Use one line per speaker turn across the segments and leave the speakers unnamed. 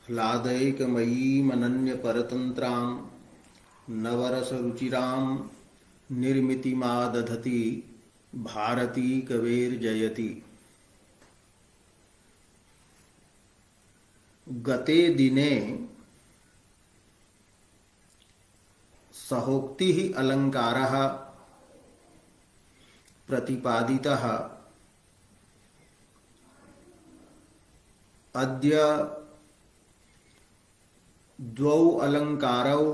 ह्लादैकमयीमनन्यपरतन्त्रां नवरसरुचिरां निर्मितिमादधति भारती कवेर्जयति। गते दिने सहोक्ति अलंकारः प्रतिपादितः। अद्य द्वौ अलंकारौ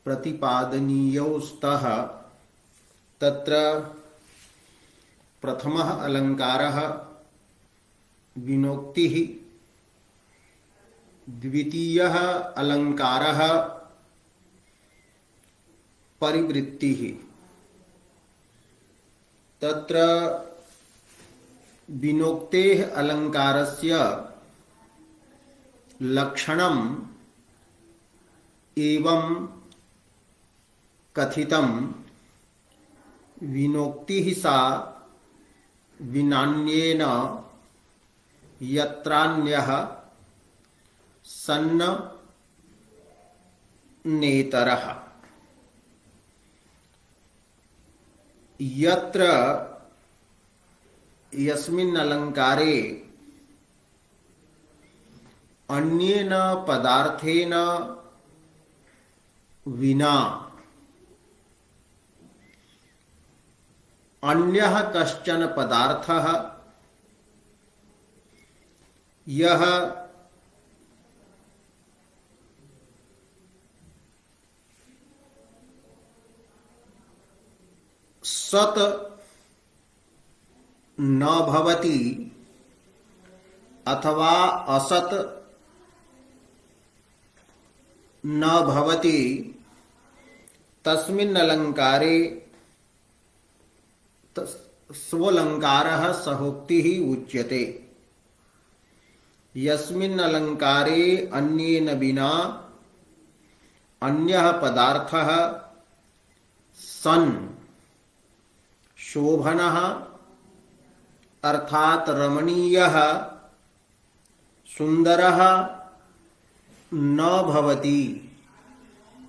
प्रतिपादनीयौ स्तः। तत्र प्रथमः अलंकारः विनोक्तिः, द्वितीयः अलंकारः परिवृत्तिः। तत्र विनोक्तेः अलंकारस्य लक्षणम् एवं कथितं। विनोक्तिः सा विनान्येन यत्रान्यः सन्न नेतरः। यत्र यस्मिन् अलंकारे अन्येन पदार्थेन विना अन्यः कश्चन पदार्थः यः सत न भवति अथवा असत न भवति, तस्मिन् अलंकारे स्वलंकारः सहोक्तिः उच्यते। यस्मिन् अलंकारे अन्येन विना अन्यः पदार्थः सन् शोभनः अर्थात रमणीयः सुंदरः न भवति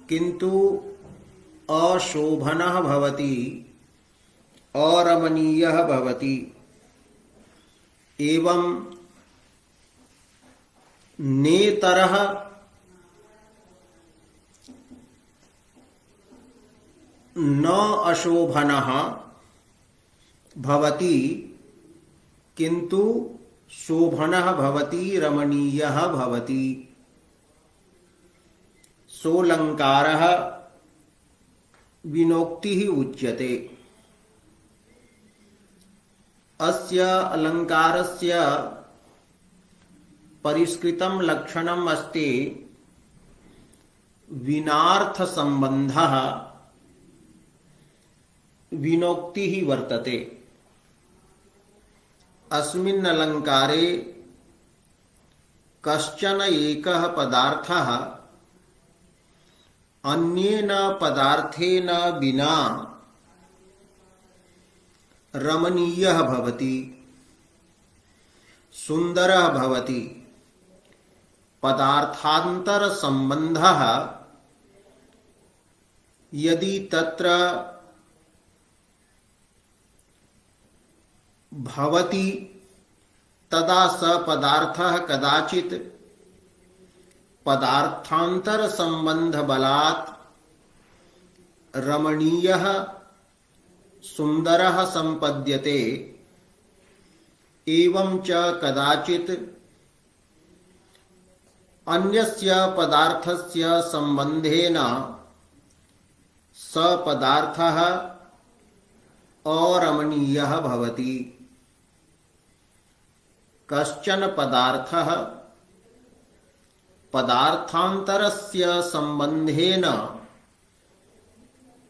किंतु अशोभनः भवति, अरमणीयः भवति। एवं नेतरः न अशोभनः भवति किंतु शोभनः भवति, रमणीयः भवति। सोऽलंकारः विनोक्तिः उच्यते। अस्य अलंकारस्य परिष्कृतं लक्षणम् अस्ति विनार्थ संबंधः विनोक्तिः वर्तते। अस्मिन् अलंकारे कश्चन एकः पदार्थः अन्येन पदार्थेन विना रमणीयः भवति, सुंदरः भवति। पदार्थांतर संबंधः यदि तत्र भवति तदा स पदार्थः कदाचित् पदार्थांतर संबंध बलात् रमणीयः सुंदरः संपद्यते। एवं च कदाचित् अन्यस्य पदार्थस्य संबंधेन स पदार्थः अरमणीयः भवति। कश्चन पदार्थः पदार्थांतरस्य संबंधेन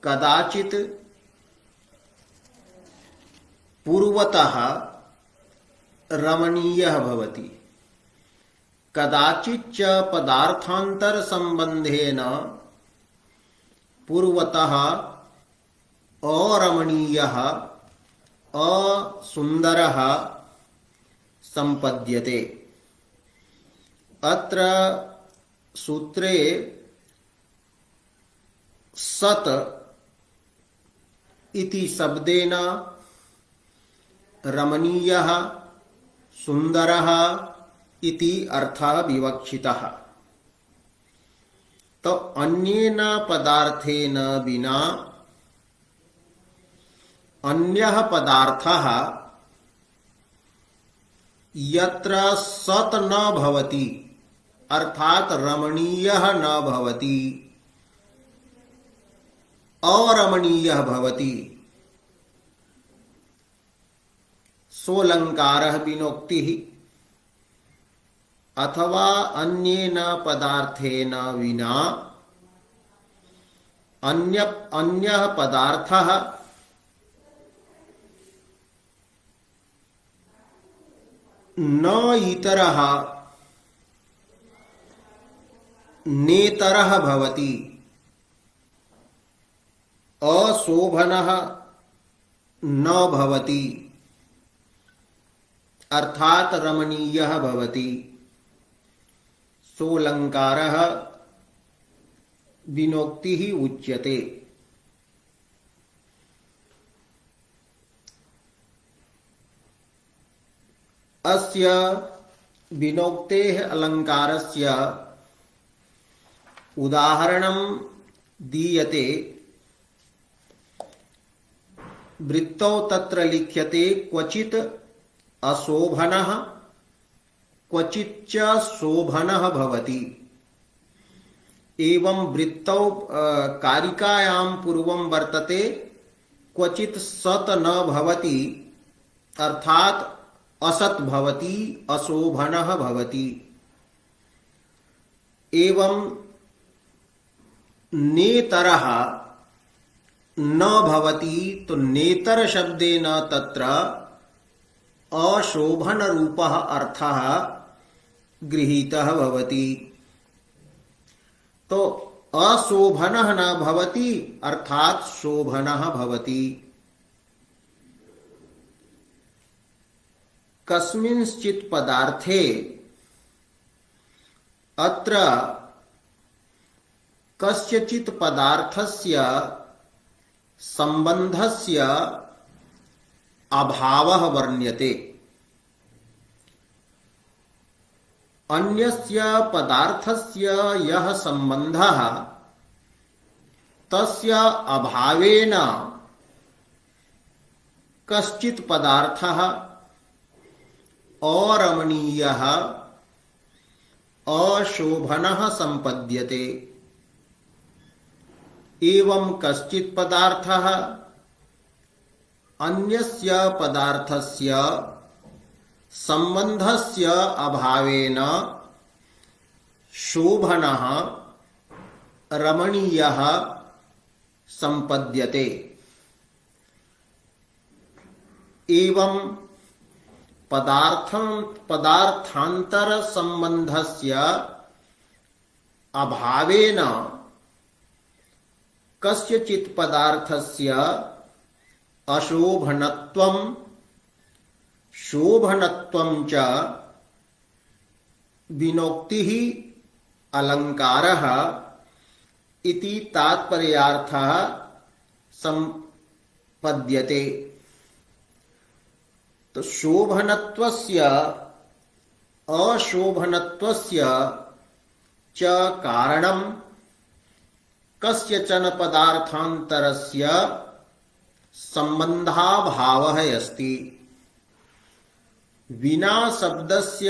कदाचित् पूर्वतः रमणीयः भवति, कदाचिच्च पदार्थांतर संबंधेन पूर्वतः अरमणीयः असुंदरः संपद्यते। अत्र सूत्रे सत् इति शब्देन रमणीयः सुंदरः इति अर्थः विवक्षितः। तो अन्येन पदार्थेन विना अन्यः पदार्थः यत्र सत् न भवति अर्थात रमणीयः न भवति अरमणीयः भवति सोऽलङ्कारः विनोक्तिः। अथवा अन्येन पदार्थेन विना अन्यः पदार्थः न इतरः नेतरः भवति अशोभनः न भवति अर्थात रमणीयः भवति सोऽलङ्कारः विनोक्तिः उच्यते। अस्य विनोक्तेः अलङ्कारस्य उदाहरणं दीयते। वृत्तौ तत्र लिख्यते क्वचित् अशोभनः क्वचिच्च शोभनः भवति। एवं वृत्तौ कारिकायां पूर्वं वर्तते क्वचित् सत् न भवति अर्थात असत् भवति अशोभनः भवति। एवं नेतरः न भवति तो नेतर शब्देन तत्र अशोभन रूपः अर्थः गृहीतः भवति। तो अशोभनः न भवति अर्थात शोभनः भवति। कस्मिंश्चित् पदार्थे अत्र कस्यचित् पदार्थस्य संबंधस्य अभावः वर्ण्यते। अन्यस्य पदार्थस्य यः संबंधः तस्य अभावेन कश्चित् पदार्थः अरमणीयः अशोभनः संपद्यते। एवं कश्चित् पदार्थः अन्यस्य पदार्थस्य संबंधस्य अभावेन शोभनः रमणीयः संपद्यते। एवं पदार्थांतर संबंधस्य अभावेन कस्यचित् पदार्थस्य अशोभनत्वं शोभनत्वं च विनोक्तिः अलङ्कारः इति तात्पर्यार्थः संपद्यते। तो शोभनत्वस्य अशोभनत्वस्य च कारणं कस्यचन पदार्थान्तरस्य संबंधाभावः अस्ति। विना शब्दस्य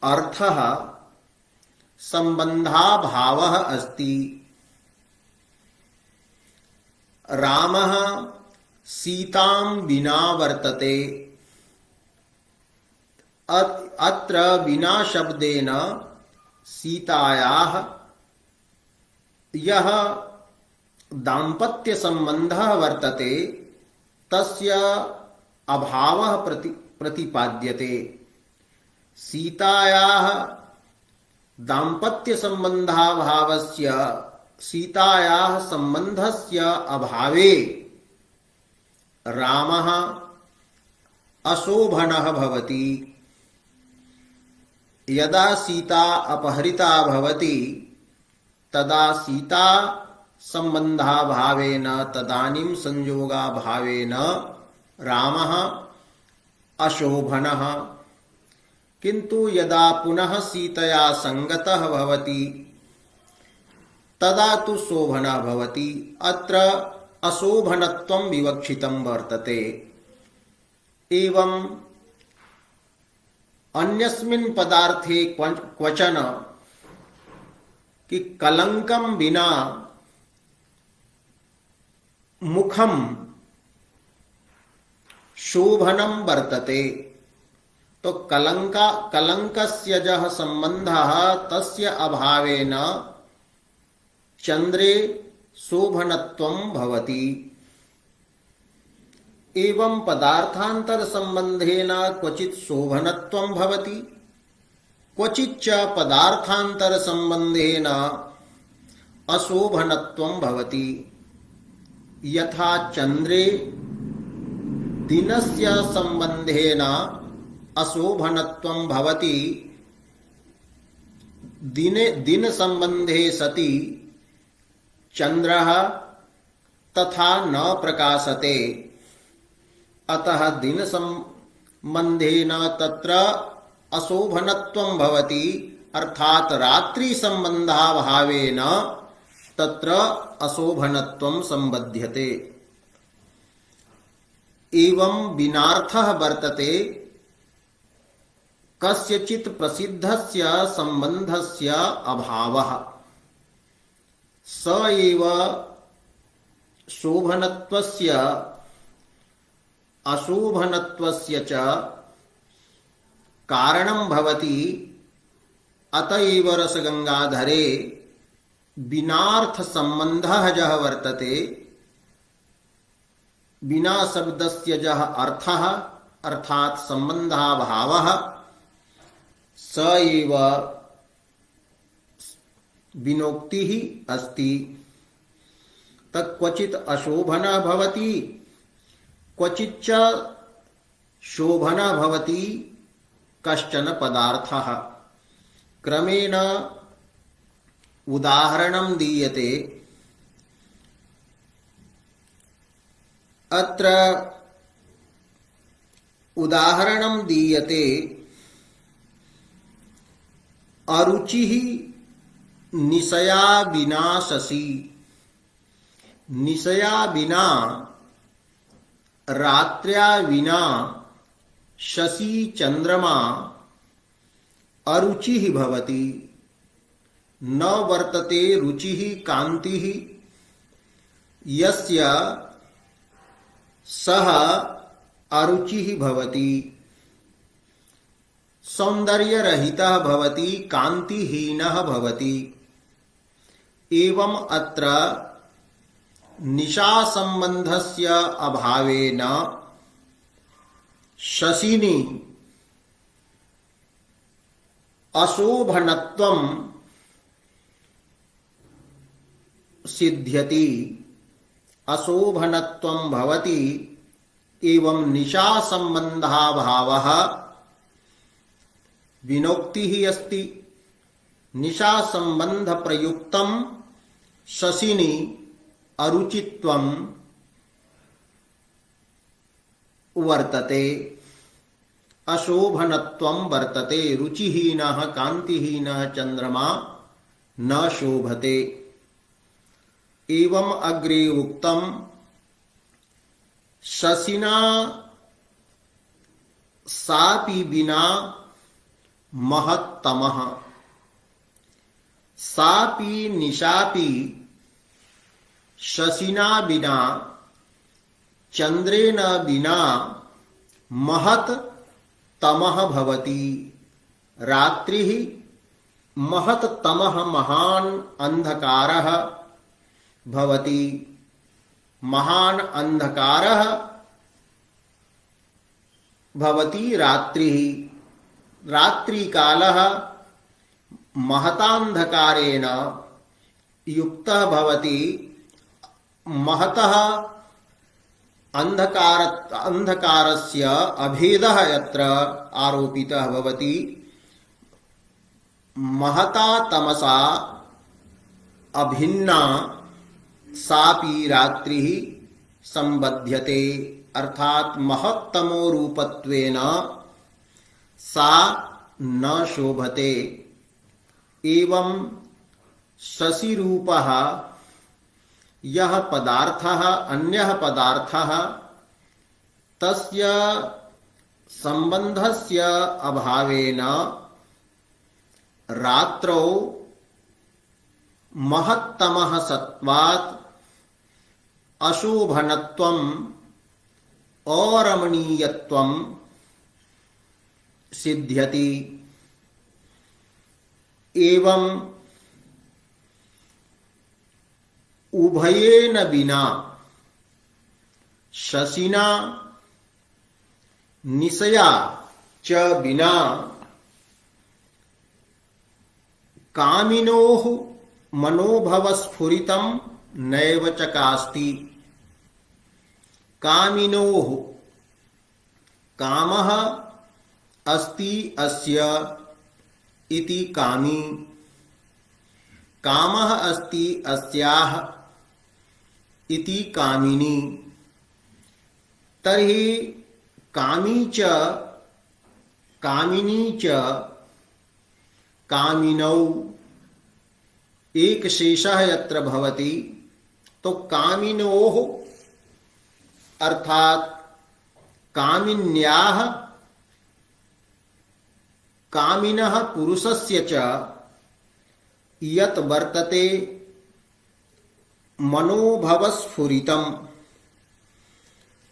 अर्थः संबंधाभावः अस्ति। रामः सीतां विना वर्तते। अत्र विना शब्देन सीतायाः यः दाम्पत्य संबंधः वर्तते तस्य अभावः प्रतिपाद्यते। सीतायाः दाम्पत्य संबंधाभावस्य सीतायाः संबंधस्य अभावे रामः अशोभनः भवति। यदा सीता अपहरिता भवति तदा सीता संबंधाभावेन तदानीं संयोगाभावेन रामः अशोभनः। किन्तु यदा पुनः सीतया संगतः भवति तदा तु शोभनः भवति। अत्र अशोभनत्वं विवक्षितं वर्तते। एवं अन्यस्मिन् पदार्थे क्वचन कि कलंकम बिना मुखम शोभनम वर्तते, तो कलंकस्य जः संबंधः तस्य अभावेन चंद्रे शोभनत्वं भवति। एवं पदार्थांतर संबंधेन क्वचित शोभनत्वं भवति, क्वचिच्च पदार्थांतर संबंधेन अशोभनत्वं भवति। यथा चंद्रे दिनस्य संबंधेन अशोभनत्वं भवति, दिन संबंधे सति चंद्रः तथा न प्रकाशते। अतः दिन संबंधेन तत्र अशोभनत्वं भवति, अर्थात रात्रि संबंधाभावेन तत्र अशोभनत्वं संबध्यते। एवं विनार्थः वर्तते कस्यचित् प्रसिद्धस्य संबंधस्य अभावः, स एव शोभनत्वस्य अशोभनत्वस्य च कारणं भवति। अतएव रसगंगाधरे बिनार्थ संबंधः जः वर्तते, बिना शब्दस्य जः अर्थः अर्थात संबंधाभावः, स एव विनोक्तिः अस्ति। तत्क्वचित् अशोभनः भवति, क्वचिच्च शोभनः भवति कश्चन पदार्थः। क्रमेण उदाहरणं दीयते। अत्र उदाहरणं दीयते अरुचिः निशया विना शशि। निशया विना रात्र्या विना शशि चंद्रमा अरुचिः भवति। न वर्तते रुचिः कान्तिः यस्य सः अरुचिः भवति। सौन्दर्यरहितः भवति, कान्तिहीनः भवति। एवं अत्र निशा संबंधस्य अभावेन शशिनि अशोभनत्वं सिद्ध्यति, अशोभनत्वं भवति। एवं निशा संबंधाभावः विनोक्तिः अस्ति। निशा संबंध प्रयुक्तं शशिनि अरुचित्वं वर्तते, अशोभनत्वं वर्तते। रुचिहीनः कान्तिहीनः चंद्रमा न शोभते। एवं अग्रे उक्तं शशिना सापि विना महत्तमः। सापि निशापि शशिना विना चंद्रेण विना महत् तमः भवति। रात्रिः महत् तमः महान् अंधकारः भवति। महान् अंधकारः भवति रात्रिः। रात्रिकालः महतान्धकारेण युक्तः भवति। महतः अंधकारस्य अभेदः यत्र आरोपितः भवति, महता तमसा अभिन्ना सापि रात्रिः संबध्यते, अर्थात महत्तमो रूपत्वेन सा न शोभते। एवं शशिरूपः यः पदार्थः अन्यः पदार्थः तस्य संबंधस्य अभावेन रात्रौ महत्तमः सत्वात् अशोभनत्वम् अरमणीयत्वम् सिद्ध्यति। एवं उभयेन विना शशिना निशया च विना कामिनोः मनोभवस्फुरितं नैव चकास्ति। कामिनोः कामः अस्ति अस्य इति कामी, कामः अस्ति अस्याः इति कामिनी। तर्हि कामी च कामिनी च कामिनौ एक शेषः यत्र भवति, तो कामिनोः अर्थात कामिन्याः कामिनः पुरुषस्य च यत् वर्तते मनोभवस्फुरितं,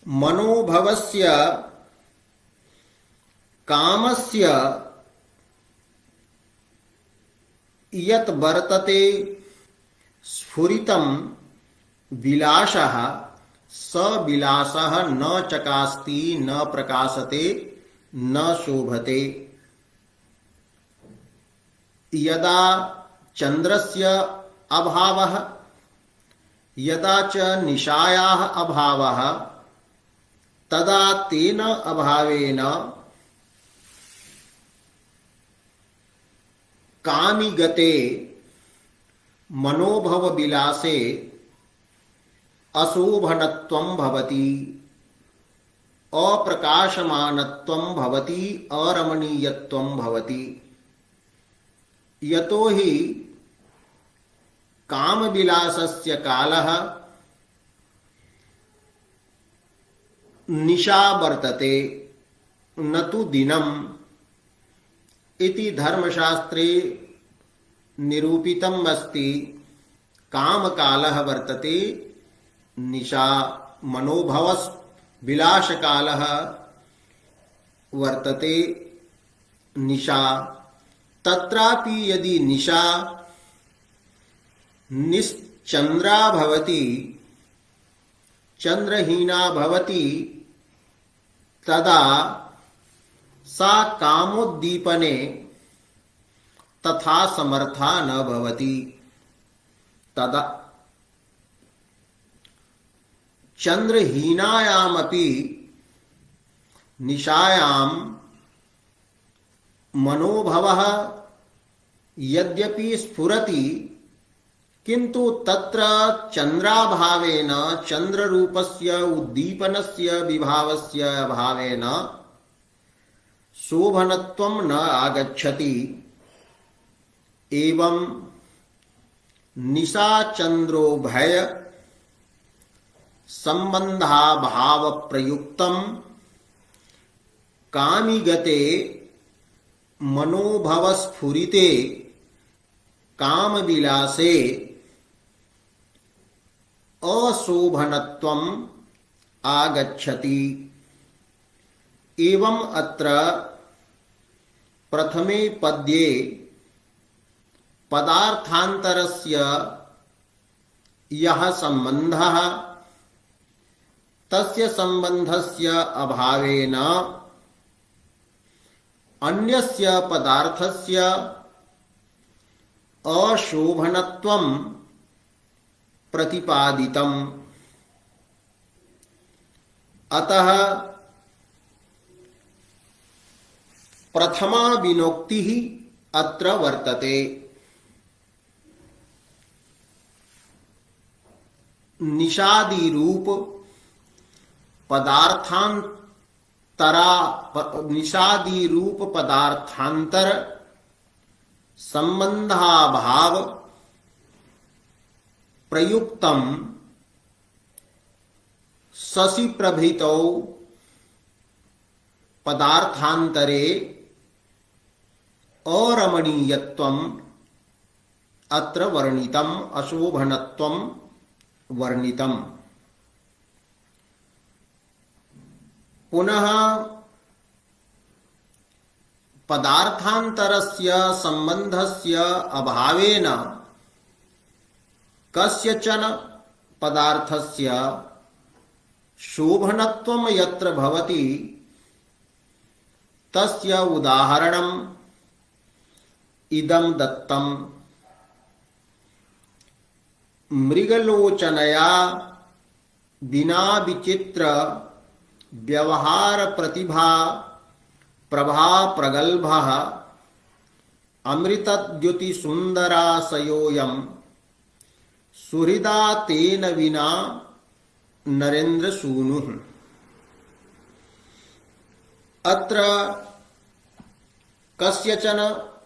मनोभवस्य कामस्य यत् वर्तते स्फुरितं विलासः, स विलासः न चकास्ति, न प्रकाशते, न शोभते। यदा चंद्रस्य अभावः यदा च निशायाः अभावः तदा तेन अभावेन कामिगते मनोभव विलासे अशोभनत्वं भवति, अप्रकाशमानत्वं भवति, अरमणीयत्वं भवति। यतो हि कामविलासस्य कालः निशा वर्तते, न तु दिनम् इति धर्मशास्त्रे निरूपितम् अस्ति। कामकालः वर्तते निशा, मनोभवस् विलासकालः वर्तते निशा। तत्रापि यदि निशा निश्चंद्रा भवति, चंद्रहीना भवति, तदा सा कामोद्दीपने तथा समर्था न भवति। तदा चंद्रहीनायामपि निशायां मनोभवः यद्यपि स्फुरति, किंतु तत्र चंद्राभावेन, चंद्ररूपस्य उद्दीपनस्य विभावस्य अभावेन शोभनत्वं न आगच्छति। एवं निशा चंद्रोभय संबंधाभाव प्रयुक्तम कामिगते मनोभवस्फुरिते कामविलासे अशोभनत्वम् आगच्छति। एवं अत्र प्रथमे पद्ये पदार्थान्तरस्य यः सम्बन्धः तस्य सम्बन्धस्य अभावेन अन्यस्य पदार्थस्य अशोभनत्वं प्रतिपादितम्। अतः प्रथमा विनोक्ति अत्र वर्तते। निषादि रूप निषादि रूप पदार्थांतर संबंधाभाव प्रयुक्तम शशि प्रभृतौ पदार्थांतरे अरमणीयत्वम अत्र वर्णितम अशोभनत्वम वर्णितम। पुनः पदार्थांतरस्य संबंधस्य अभावेन कस्यचन पदार्थस्य शोभनत्वम यत्र भवति तस्य उदाहरणम् इदं दत्तम्। मृगलोचनया विना विचित्र व्यवहार प्रतिभा प्रभा प्रगल्भः अमृतद्युति सुंदराशयोऽयं सुहृदा तेन विना नरेन्द्र सूनुः। अत्र कस्यचन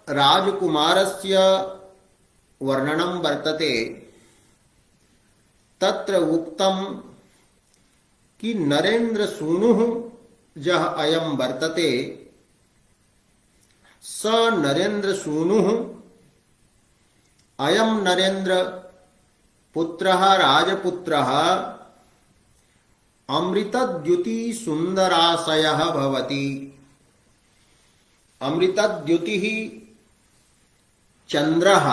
राजकुमारस्य वर्णनं वर्तते। तत्र उक्तम् कि नरेन्द्र सूनुः यः अयं वर्तते स नरेन्द्र सूनुः अयं नरेन्द्र पुत्रः राजपुत्रः अमृतद्युति सुंदराशयः भवति। अमृतद्युतिः चंद्रः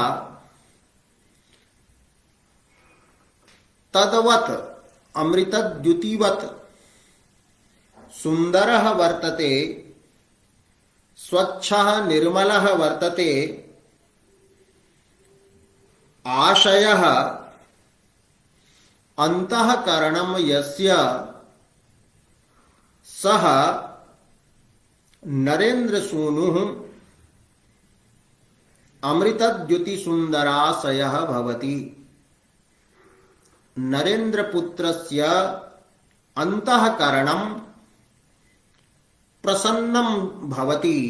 तद्वत् अमृतद्युतिवत् सुंदरः वर्तते, स्वच्छः निर्मलः वर्तते। आशयः अंतःकरणं यस्य सः नरेन्द्र सूनुः अमृतद्युति सुंदराशयः भवति। नरेन्द्र पुत्रस्य अंतःकरणं प्रसन्नं भवति।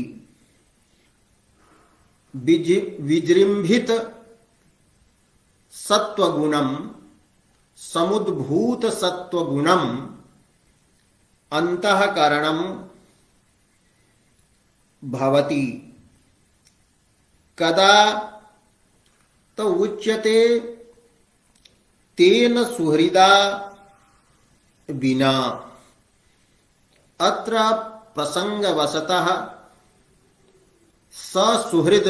विजृंभित सत्वगुणं समुद्भूत सत्वगुणं अंतःकरणं भवति। कदा तो उच्यते तेन सुहृदा विना। अत्र प्रसंगवशतः ससुहृद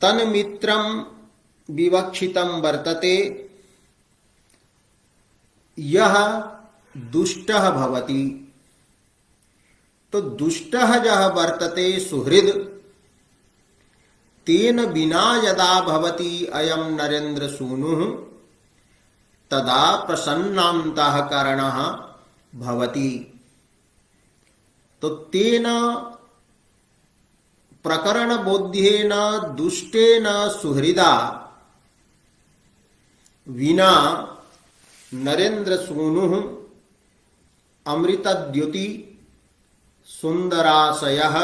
तन्मित्रं विवक्षितं वर्तते। यह दुष्टः भवति। तो दुष्टः यः वर्तते सुहृद तेन विना यदा भवति अयं नरेन्द्र सूनुः तदा प्रसन्नान्तःकरणः भवति। तो तेन प्रकरण बोध्येन दुष्टेन सुहृदा विना नरेन्द्र सूनुः अमृतद्युति सुंदराशयः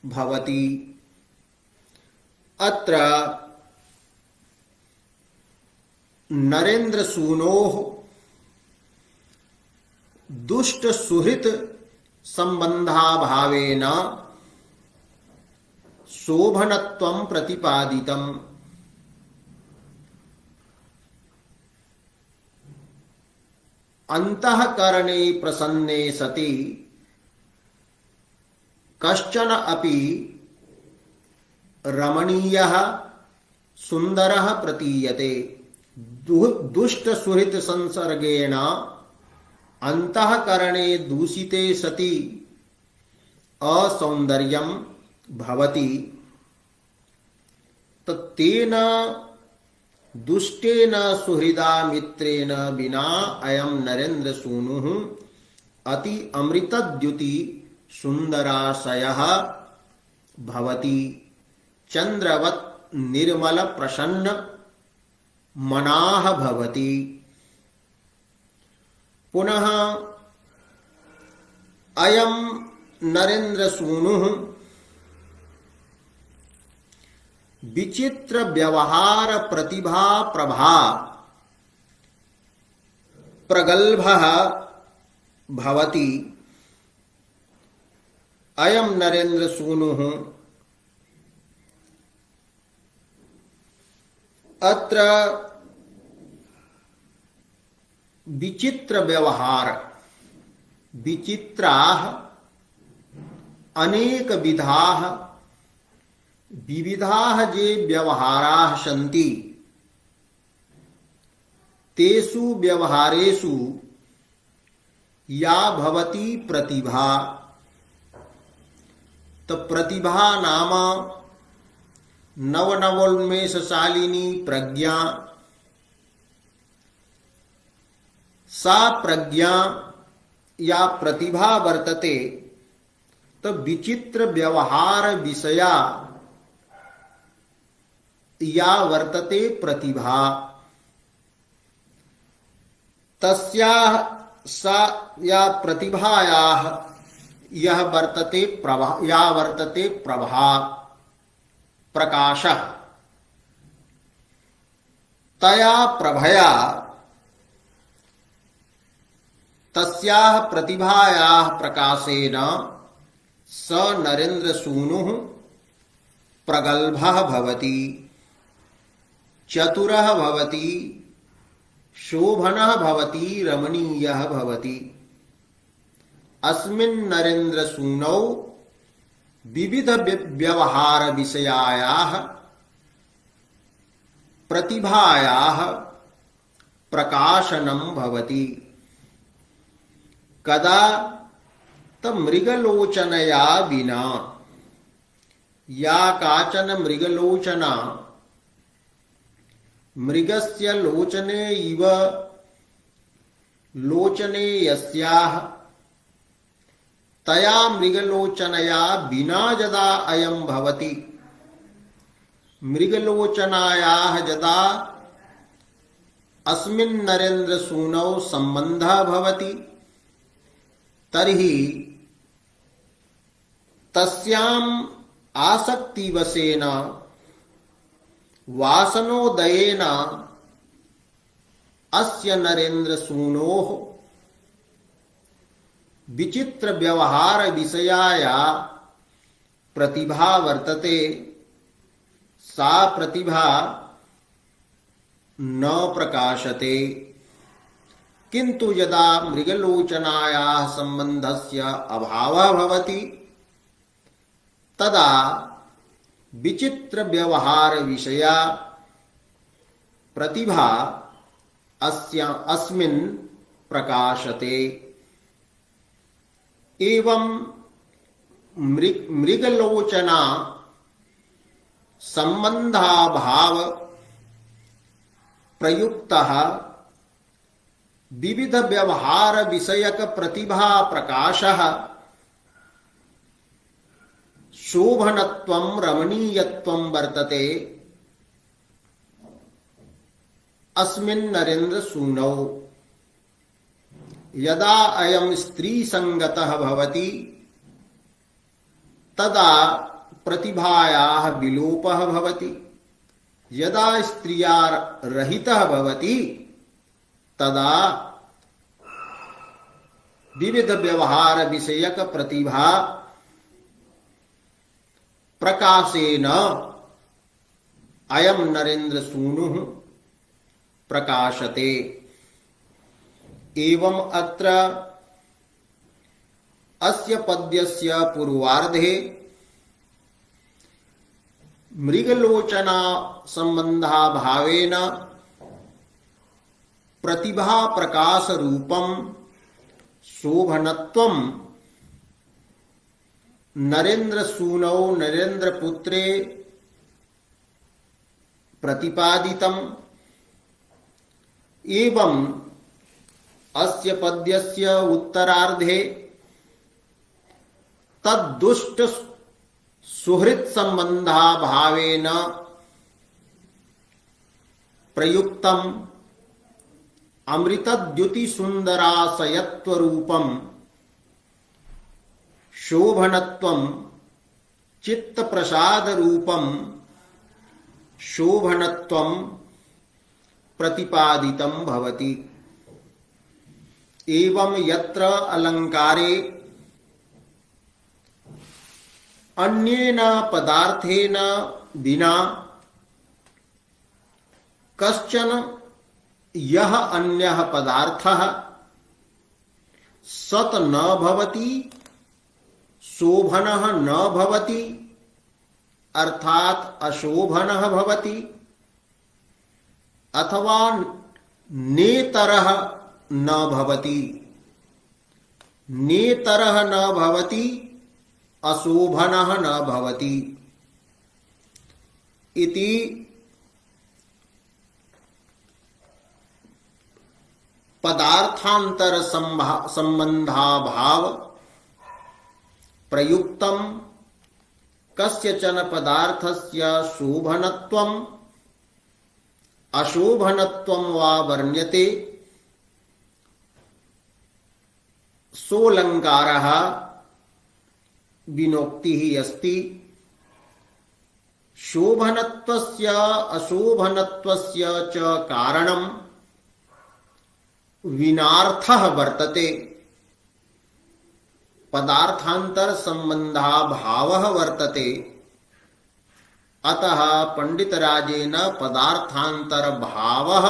भवति। अत्र नरेन्द्र सूनोः दुष्ट सुहृत संबंधाभावेन शोभनत्वं प्रतिपादितम्। अंतःकरणे प्रसन्ने सति कश्चन अपि रमणीयः सुंदरः प्रतीयते। दुष्ट सुहृत संसर्गेण अंतःकरणे दूषिते सति असौंदर्यं भवति। तेन दुष्टेन सुहृदा मित्रेण विना अयं नरेन्द्र सूनुः अति अमृतद्युति सुंदराशयः भवति चंद्रवत् निर्मल प्रसन्न मनाः भवति। पुनः अयं नरेंद्र सूनुः विचित्र व्यवहार प्रतिभा प्रभा प्रगल्भः भवति। अयं नरेंद्र सूनुः अत्र विचित्र व्यवहार विचित्राः अनेक विधाः विविधाः ये व्यवहाराः सन्ति तेषु व्यवहारेषु या भवति प्रतिभा। तो प्रतिभा नाम नवनवोन्मेषशालिनी प्रज्ञा। सा प्रज्ञा या प्रतिभा वर्तते तो विचित्र व्यवहार विषया या वर्तते प्रतिभा। तस्याः सा या प्रतिभायाः यह वर्तते प्रभा या वर्तते प्रभा प्रकाशः। तया प्रभया तस्याः प्रतिभायाः प्रकाशेन स नरेंद्र सूनुः प्रगल्भः भवति, चतुरः भवति, शोभनः भवति, रमणीयः भवति। अस्मिन् नरेंद्र सूनौ विविध व्यवहार विषयायाः प्रतिभायाः प्रकाशनं भवति। कदा मृगलोचनया विना या काचन मृगलोचना मृगस्य लोचने इव लोचने यस्याः तया मृगलोचनया विना यदा अयं भवति। मृगलोचनायाः यदा अस्मिन् नरेंद्र सूनौ सम्बन्धः भवति तर्हि तस्याम् आसक्तिवशेन वासनोदयेन अस्य नरेंद्र सूनोः विचित्र व्यवहार विषयाया प्रतिभा वर्तते सा प्रतिभा न प्रकाशते। किंतु यदा मृगलोचनायाः सम्बन्धस्य अभावः भवति तदा विचित्र व्यवहार विषया प्रतिभा अस्मिन् प्रकाशते। एवं मृगलोचना संबंधाभाव प्रयुक्तः विविध व्यवहार विषयक प्रतिभा प्रकाशः शोभनत्वं रमणीयत्वं वर्तते अस्मिन् नरेंद्र सूनौ। यदा अयं स्त्री संगतः भवति तदा प्रतिभायाः विलोपः भवति। यदा स्त्रिया रहितः भवति तदा विविध व्यवहार विषयक प्रतिभा प्रकाशेन अयं नरेंद्र सूनुः प्रकाशते। एवं अत्र अस्य पद्यस्य पूर्वार्धे मृगलोचना संबंधाभावेन प्रतिभा प्रकाश रूपं शोभनत्वं नरेंद्र सूनौ नरेंद्र पुत्रे प्रतिपादितम्। एवं अस्य पद्यस्य उत्तरार्धे तद्दुष्ट सुहृत् संबंधाभावेन प्रयुक्तम अमृतद्युति सुंदराशयत्वरूपम शोभनत्वम चित्त प्रसाद रूपम शोभनत्वम प्रतिपादितम भवति। एवं यत्र अलंकारे अन्येन पदार्थेन विना कश्चन यह अन्यः पदार्थः सत न भवति शोभनः न भवति अर्थात अशोभनः भवति अथवा नेतरः न भवति। नेतरः न भवति अशोभनः न भवति इति पदार्थांतर संबंधाभाव प्रयुक्तम कस्यचन पदार्थस्य शोभनत्वम अशोभनत्वम वा वर्ण्यते सोऽलङ्कारः विनोक्तिः अस्ति। शोभनत्वस्य अशोभनत्वस्य च कारणं विनार्थः वर्तते पदार्थांतर संबंधाभावः वर्तते। अतः पंडितराजेन पदार्थांतर भावः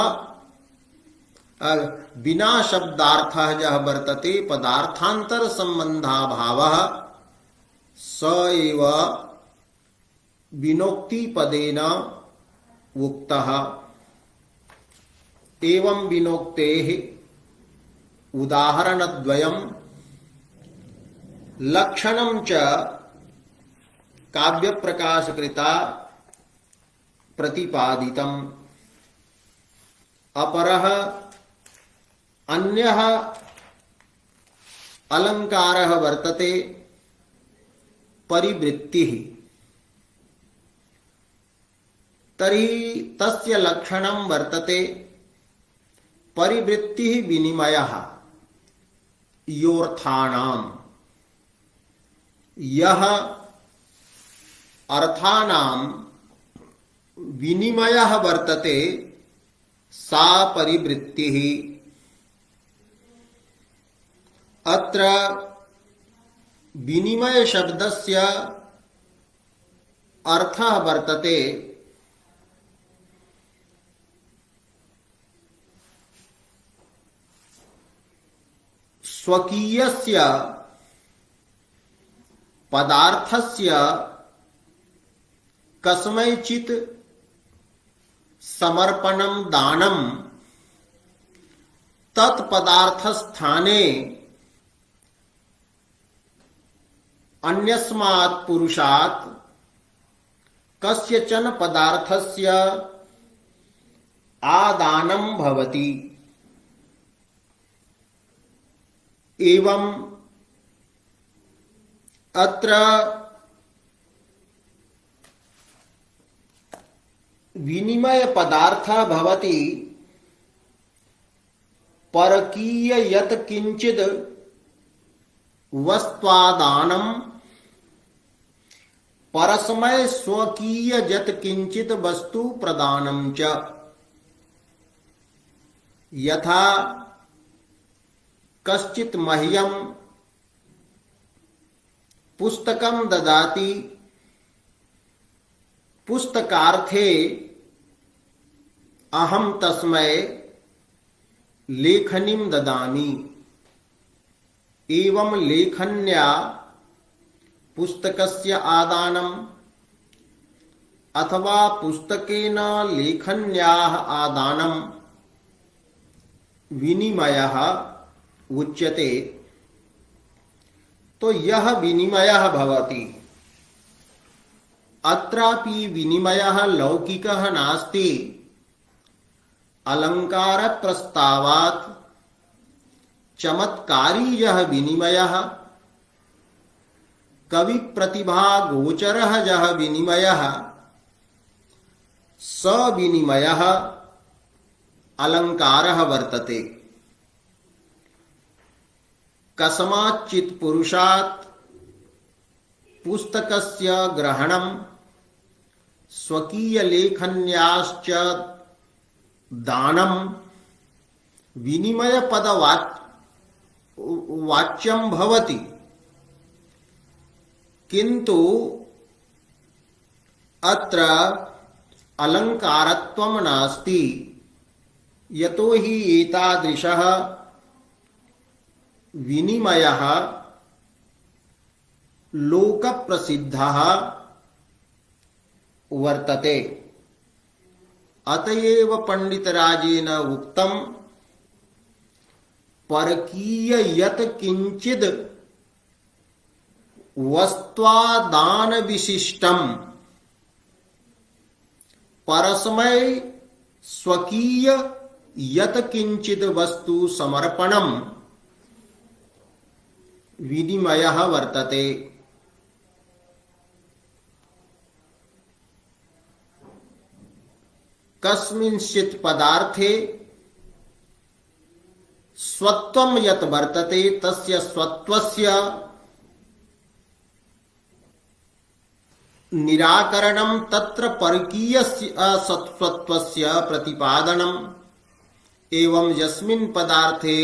बिना शब्दार्थः यः वर्तते पदार्थांतर संबंधाभावः स एव विनोक्ति पदेन उक्तः। एवं विनोक्तेः उदाहरणद्वयम् लक्षणं च काव्यप्रकाशकृता प्रतिपादितम्। अपरः अन्यः अलङ्कारः वर्तते परिवृत्तिः। तर्हि तस्य लक्षणं वर्तते परिवृत्तिः विनिमयः योऽर्थानाम्। यह अर्थानां विनिमयः वर्तते सा परिवृत्तिः। अत्र विनिमय शब्दस्य अर्थः वर्तते स्वकीयस्य पदार्थस्य कस्मैचित् समर्पणं दानं तत्पदार्थस्थाने अन्यस्मात् पुरुषात् कस्यचन पदार्थस्य आदानं भवति। एवं अत्र विनिमय पदार्थ भवति परकीय यत् किंचित् वस्त्वादानं परस्मै स्वकीय यत् किंचित् वस्तु प्रदानं च। यथा कश्चित् मह्यं पुस्तकं ददाति पुस्तकार्थे अहं तस्मै लेखनीं ददामि। एवं लेखन्या पुस्तकस्य आदानम् अथवा पुस्तकेन लेखन्याः आदानं विनिमयः उच्यते। तो यह विनिमयः भवति। अत्रापि विनिमयः लौकिकः नास्ति। अलंकार प्रस्तावात् चमत्कारी यह विनिमयः कवि प्रतिभा गोचरः यः विनिमयः स विनिमयः अलंकारः वर्तते। कस्माच्चित् पुरुषात् पुस्तकस्य ग्रहणं स्वकीयलेखन्याश्च दानं विनिमयपदवाच्यं भवति, किन्तु अत्र अलंकारत्वं नास्ति। यतो हि एतादृशः विनिमयः लोकप्रसिद्धः वर्तते। अतएव पंडितराजेन उक्तं परकीय यत् किंचिद वस्त्वादान विशिष्टम, परस्मै स्वकीय यत् किंचिद वस्तु समर्पणम विनिमयः वर्तते। कस्मिंश्चित् पदार्थे स्वत्वं यत् वर्तते तस्य स्वत्वस्य निराकरणं तत्र परकीयस्य असत्त्वस्य प्रतिपादनम्। एवं यस्मिन् पदार्थे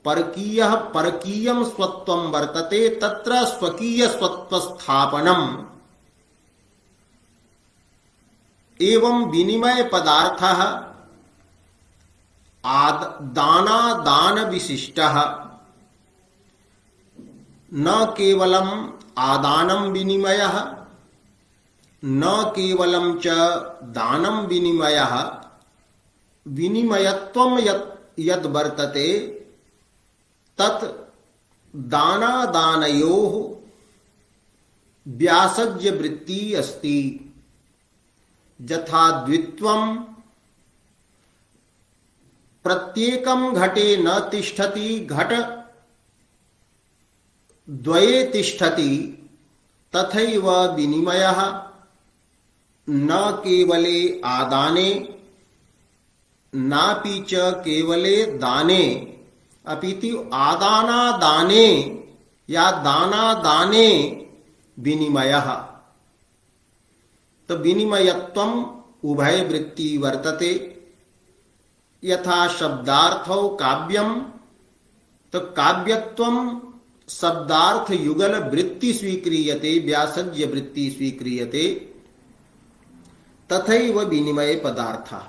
परकीयं स्वत्वं वर्तते तत्र स्वकीय स्वत्वस्थापनम्। एवं विनिमय पदार्थः दानादान विशिष्टः, न केवलम् आदानं विनिमयः न केवलं च दानं विनिमयः, विनिमयत्वं यद् वर्तते तत् दानादानयोः व्यासज्य वृत्ति अस्ति। यथा द्वित्वं प्रत्येकं घटे न तिष्ठति, घट द्वये तिष्ठति, तथैव विनिमयः न केवले आदाने नापि च केवले दाने अपितु आदानादाने या दानादाने विनिमयः। तो विनिमयत्वम् उभय वृत्ति वर्तते। यथा शब्दार्थौ काव्यम, तो काव्यत्वं शब्दार्थ युगल वृत्ति स्वीक्रियते, व्यासज्य वृत्ति स्वीक्रियते, तथैव विनिमय पदार्थः।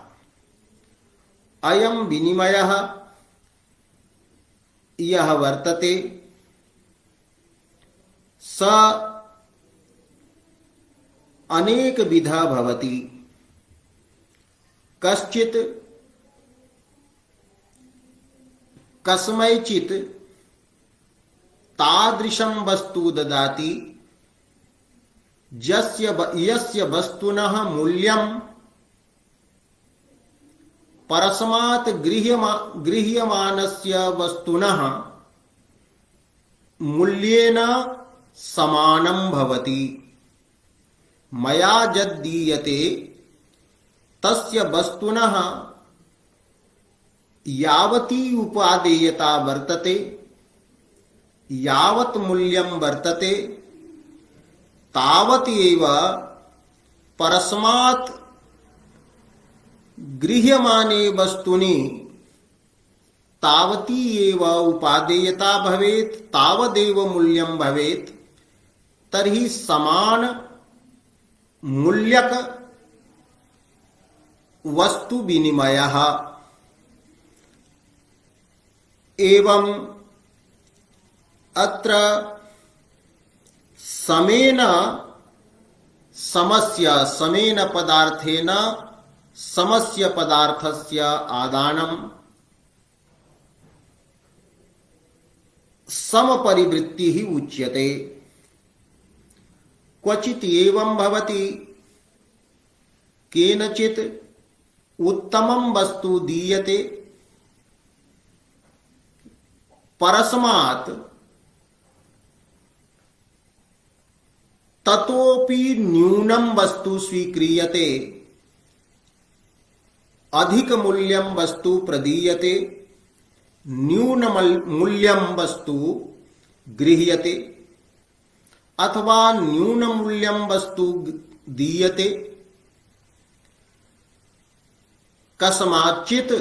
अयं विनिमयः यः वर्तते स अनेक विधा भवति। कश्चित् कस्मैचित् तादृशं वस्तु ददाति यस्य वस्तुनः मूल्यं परस्मात् गृह्यमानस्य वस्तुनः मूल्येन समानं भवति। मया यद्दीयते तस्य वस्तुनः यावती उपादेयता वर्तते, यावत् मूल्यं वर्तते, तावत् एव परस्मात् गृह्यमाने वस्तुनि तावती एव उपादेयता भवेत्, तावदेव मूल्यं भवेत्। तर्हि समान मूल्यक वस्तु विनिमयः। एवं अत्र समेन समेन पदार्थेन समस्य पदार्थस्य आदानं समपरिवृत्तिः उच्यते। क्वचित् एवं भवति, केनचित् उत्तमं वस्तु दीयते, परस्मात् ततोपि न्यूनं वस्तु स्वीक्रियते, अधिक मूल्यं वस्तु प्रदीयते, न्यून मूल्यं वस्तु गृह्यते, अथवा न्यून मूल्यं वस्तु दीयते। कस्माच्चित्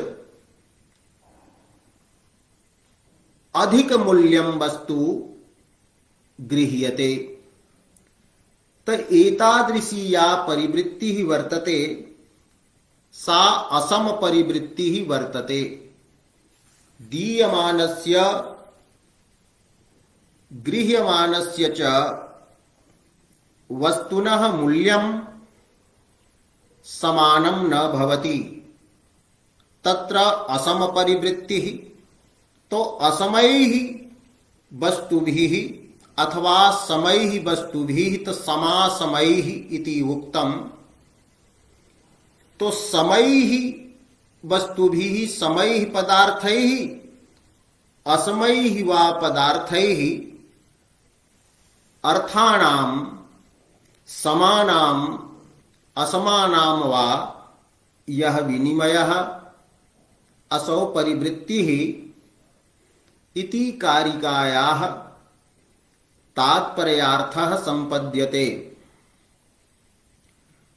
अधिक मूल्यं वस्तु गृह्यते। त एतादृशी या परिवृत्तिः वर्तते सा असम परिवृत्तिः वर्तते। दीयमानस्य गृह्यमानस्य च वस्तुनः मूल्यं समानं न भवति, तत्र असम परिवृत्तिः। तो असमैः वस्तुभिः अथवा समैः वस्तुभिः तो समासमैः इति उक्तम्। तो समैः वस्तुभिः समैः पदार्थैः असमैः वा पदार्थैः अर्थानां समानां असमानां वा यः विनिमयः असौ परिवृत्तिः इति कारिकायाः तात्पर्यार्थः सम्पद्यते।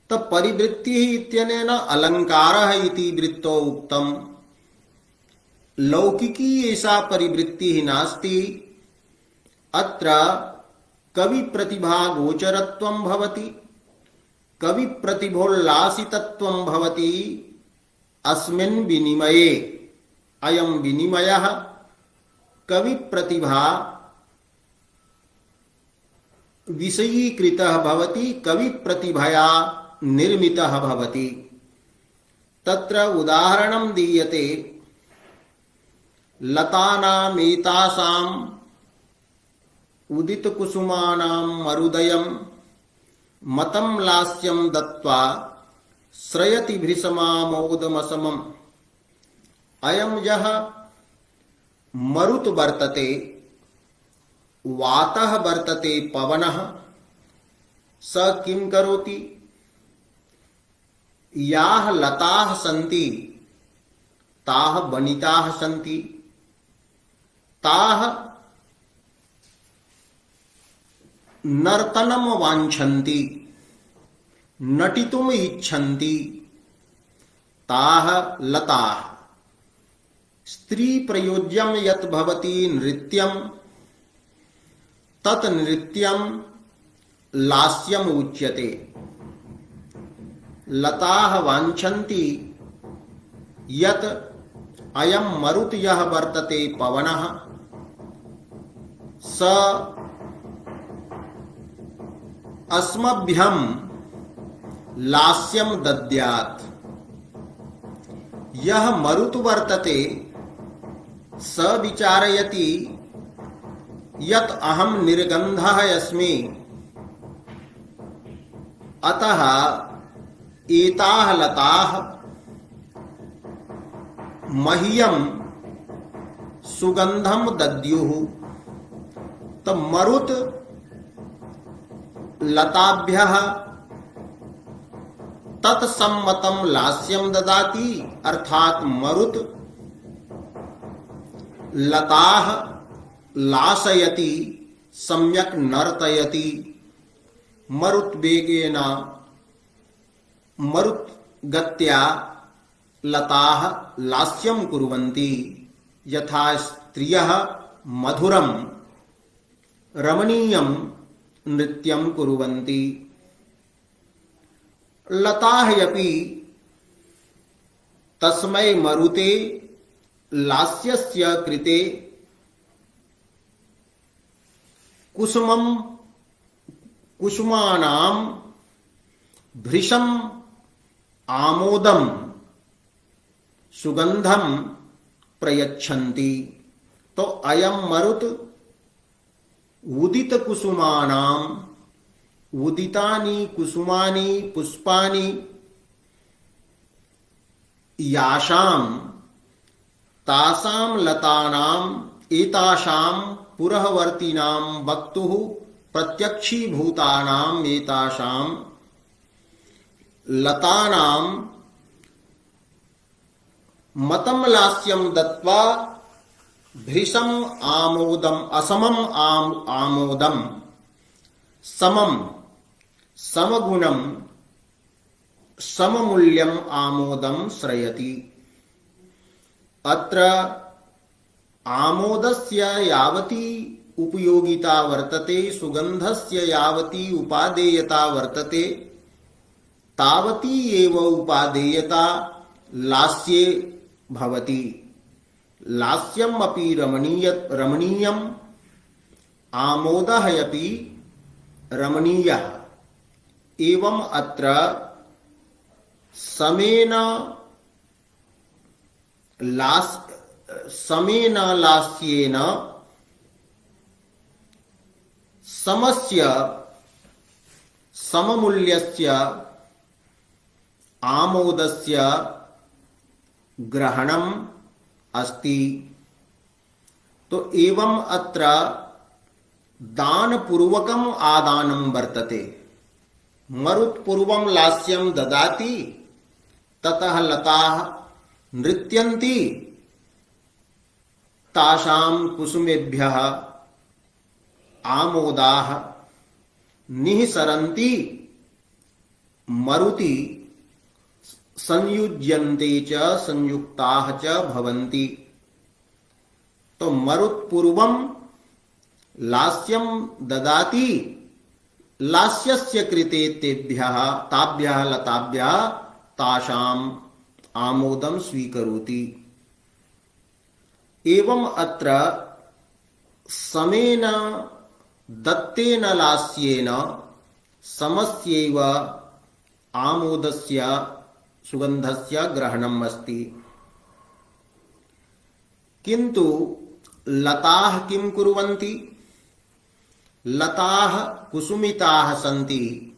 तो परिवृत्तिः इत्यनेन अलङ्कारः इति वृत्तौ उक्तम्। लौकिकी एषा परिवृत्तिः नास्ति। अत्र कविप्रतिभागोचरत्वं भवति, कविप्रतिभोल्लासितत्वं भवति। अस्मिन् विनिमये अयं विनिमयः कविप्रतिभा विषयीकृतः भवति, कविप्रतिभया निर्मितः भवति। तत्र उदाहरणं दीयते। लतानामेतासाम् उदितकुसुमानां मरुदयं मतं लास्यं दत्त्वा श्रयति भृशमामोदमसमम्। अयं यः मरुत् वर्तते, वातः वर्तते, पवनः, स किं करोति? याः लताः सन्ति ताः वनिताः सन्ति, ताः नर्तनं वाञ्छन्ति, नटितुम् इच्छन्ति, ताः लताः। स्त्री प्रयोज्यं यत् भवति नृत्यं, तत् नृत्यं लास्यम् उच्यते। लताः वाञ्छन्ति यत् अयं मरुत् यः वर्तते पवनः, स अस्मभ्यं लास्यं दद्यात्। यः मरुत् वर्तते स विचारयति यत् अहं निर्गन्धः अस्मि, अतः एताः लताः मह्यं सुगन्धं दद्युः। तो मरुत् लताभ्यः तत्सम्मतं लास्यं ददाति, अर्थात मरुत् लताः लासयति, सम्यक् नर्तयति। मरुद्वेगेन मरुद्गत्या लताः लास्यं कुर्वन्ति, यथा स्त्रियः मधुरं रमणीयं नृत्यं कुर्वन्ति। लताः अपि तस्मै मरुते लास्यस्य कृते कुसुमानां भृशम् आमोदं सुगंधं प्रयच्छन्ति। तो अयं मरुत् उदित कुसुमानां, उदितानि कुसुमानि पुष्पाणि यासां तासां लतानां एतासां पुरहवर्तिनां वक्तुः प्रत्यक्षीभूतानाम् एतासां लतानां मतं लास्यं दत्वा भृशं आमोदम असमम आमोदम समम समगुणम सममूल्यम आमोदम श्रयति। अत्र आमोदस्य यावती उपयोगिता वर्तते, सुगंधस्य यावती उपादेयता वर्तते, तावती एव उपादेयता लास्ये भवति। लास्यम् अपि रमणीयम्, आमोदः अपि रमणीयः। एवं अत्र समेन लास्येन समस्य सममूल्यस्य आमोदस्य ग्रहणम् अस्ति। तो एवं अत्र दानपूर्वकम् आदानं वर्तते। मरुत्पूर्वं लास्यं ददाति, ततः लताः नृत्यन्ति, तासां कुसुमेभ्यः आमोदाः निःसरन्ति, मरुति संयुज्यन्ते च संयुक्ताः च भवन्ति। तो मरुत्पूर्वं लास्यं ददाति, लास्यस्य कृते तेभ्यः ताभ्यः लताभ्यः तासाम् आमोदं स्वीकरोति। एवं अत्र समेन दत्तेन लास्येन समस्यैव आमोदस्य सुगंधस्य ग्रहणम् अस्ति। किन्तु लताः किं कुर्वन्ति? लताः कुसुमिताः सन्ति,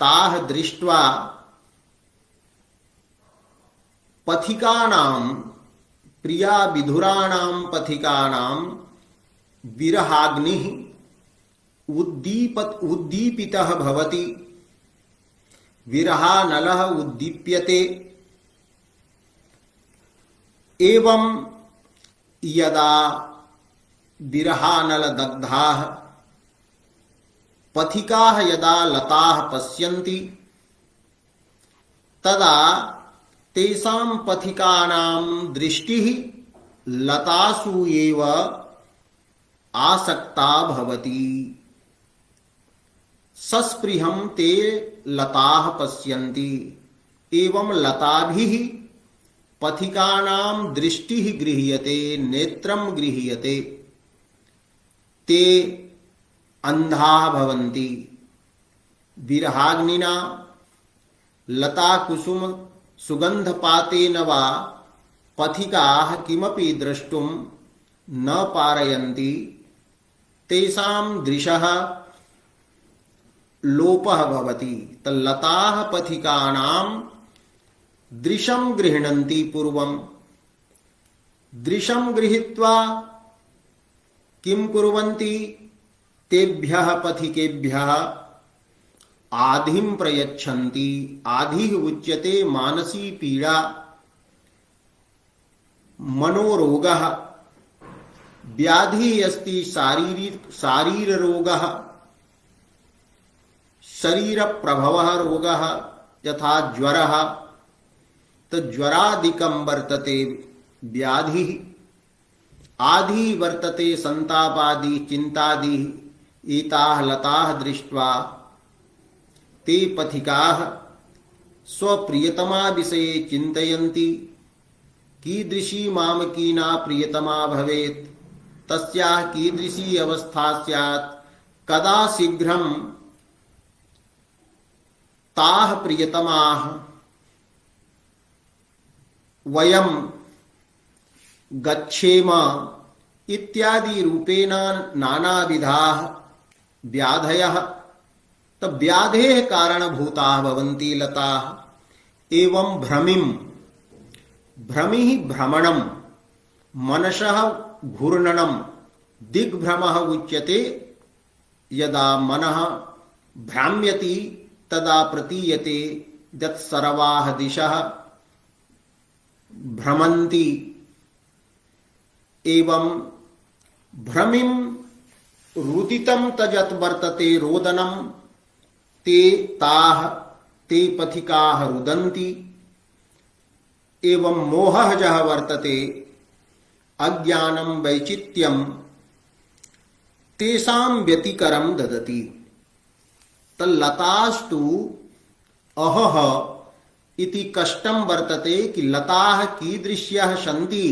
ताः दृष्ट्वा पथिकानां प्रियाविधुराणां पथिकानां विरहाग्निः उद्दीपितः भवति, विरहानलः उद्दीप्यते। एवं यदा विरहानलदग्धाः पथिकाः यदा लताः पश्यन्ति, तदा तेषां पथिकानां दृष्टिः लतासु एव आसक्ता भवति। सस्पृहं ते लताः पश्यन्ति। एवं लताभिः पथिकानां दृष्टिः गृह्यते, नेत्रं गृह्यते, ते अंधाः भवन्ति। विरहाग्निना लता कुसुम सुगंधपातेन वा पथिकाः किमपि द्रष्टुं न पारयन्ति। तेषां दृशः लोपः भवति। तल्लताः पथिकानां दृशं गृह्णन्ति पूर्वं। दृशं गृहीत्वा किं कुर्वन्ति? तेभ्यः पथिकेभ्यः आधिं प्रयच्छन्ति। आधिः उच्यते मानसी पीड़ा, मनोरोगः। व्याधिः अस्ति शारीररोगः, शरीरप्रभवः रोगः, यथा ज्वरः। तो ज्वरादिकं वर्तते व्याधिः। आधि वर्तते संतापादि चिंतादि। एताः लताः दृष्ट्वा ते पथिकाः स्वप्रियतमा विषये चिन्तयन्ति। कीदृशी मामकीना प्रियतमा भवेत्, तस्याः कीदृशी अवस्था स्यात्, कदा शीघ्रं ताः प्रियतमाः वयं गच्छेम इत्यादि रूपेण नानाविधाः व्याधयः व्याधेः कारणभूताः भवन्ति लताः। एवं भ्रमिः भ्रमणं, मनसः घूर्णनं, दिग्भ्रमः उच्यते। यदा मनः भ्राम्यति तदा प्रतीयते यत् सर्वाः दिशः भ्रमन्ति। एवं भ्रमिं रुदितं तजत् वर्तते रोदनं ते ताः ते पथिकाः रुदन्ति। एवं मोहः जः वर्तते अज्ञानं वैचित्यं तेषां व्यतिकरं ददति। तल्लतास्तु अहः इति कष्टं वर्तते कि लताः कीदृश्यः सन्ति